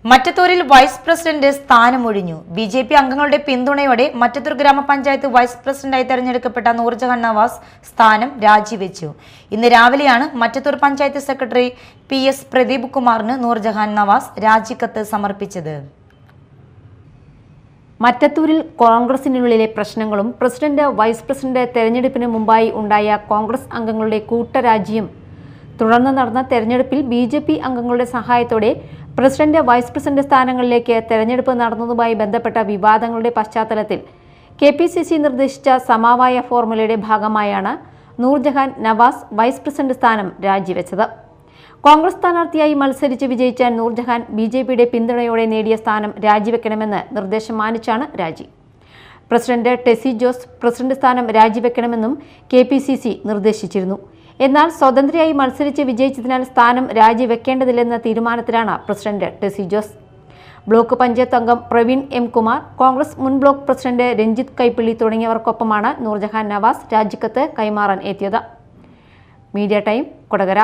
മറ്റത്തൂരിൽ vice president സ്ഥാനമൊഴിഞ്ഞു. BJP. അംഗങ്ങളുടെ പിന്തുണയോടെ മറ്റത്തൂർ ഗ്രാമപഞ്ചായത്ത് വൈസ് പ്രസിഡന്റായി തെരഞ്ഞെടുക്കപ്പെട്ട നൂർജഹാൻ നവാസ് സ്ഥാനം രാജിവെച്ചു. ഇന്ന് രാവിലെയാണ് മറ്റത്തൂർ പഞ്ചായത്ത് സെക്രട്ടറി പി.എസ്. പ്രദീപ് കുമാറിന് നൂർജഹാൻ നവാസ് രാജിക്കത്ത് സമർപ്പിച്ചത്. മറ്റത്തൂരിൽ കോൺഗ്രസിനുള്ളിലെ പ്രശ്നങ്ങളും പ്രസിഡന്റ് വൈസ് പ്രസിഡന്റ് തെരഞ്ഞെടുപ്പിന് മുമ്പായി ഉണ്ടായ കോൺഗ്രസ് അംഗങ്ങളുടെ കൂട്ടരാജിയും തുടർന്ന് നടന്ന തെരഞ്ഞെടുപ്പിൽ ബി.ജെ.പി. അംഗങ്ങളുടെ സഹായത്തോടെ പ്രസിഡന്റ് വൈസ് പ്രസിഡന്റ് സ്ഥാനങ്ങളിലേക്ക് തെരഞ്ഞെടുപ്പ് നടന്നതുമായി ബന്ധപ്പെട്ട വിവാദങ്ങളുടെ പശ്ചാത്തലത്തിൽ കെ.പി.സി.സി. നിർദ്ദേശിച്ച സമവായ ഫോർമുലയുടെ ഭാഗമായാണ് നൂർജഹാൻ നവാസ് വൈസ് പ്രസിഡന്റ് സ്ഥാനം രാജിവെച്ചത്. കോൺഗ്രസ് സ്ഥാനാർത്ഥിയായി മത്സരിച്ച് വിജയിച്ച നൂർജഹാൻ ബി.ജെ.പിയുടെ പിന്തുണയോടെ നേടിയ സ്ഥാനം രാജിവെക്കണമെന്ന് നിർദ്ദേശം മാനിച്ചാണ് രാജി. പ്രസിഡന്റ് ടെസി ജോസ് പ്രസിഡന്റ് സ്ഥാനം രാജിവെക്കണമെന്നും കെ.പി.സി.സി. നിർദ്ദേശിച്ചിരുന്നു. എന്നാൽ സ്വതന്ത്രയായി മത്സരിച്ച് വിജയിച്ചതിനാൽ സ്ഥാനം രാജിവെക്കേണ്ടതില്ലെന്ന തീരുമാനത്തിലാണ് പ്രസിഡന്റ് ടെസി ജോസ്. ബ്ലോക്ക് പഞ്ചായത്ത് അംഗം പ്രവീൺ എം. കുമാർ, കോൺഗ്രസ് മുൻ ബ്ലോക്ക് പ്രസിഡന്റ് രഞ്ജിത്ത് കൈപ്പിള്ളി തുടങ്ങിയവർക്കൊപ്പമാണ് നൂർജഹാൻ നവാസ് രാജിക്കത്ത് കൈമാറാൻ എത്തിയത്. Media time, Kodakara.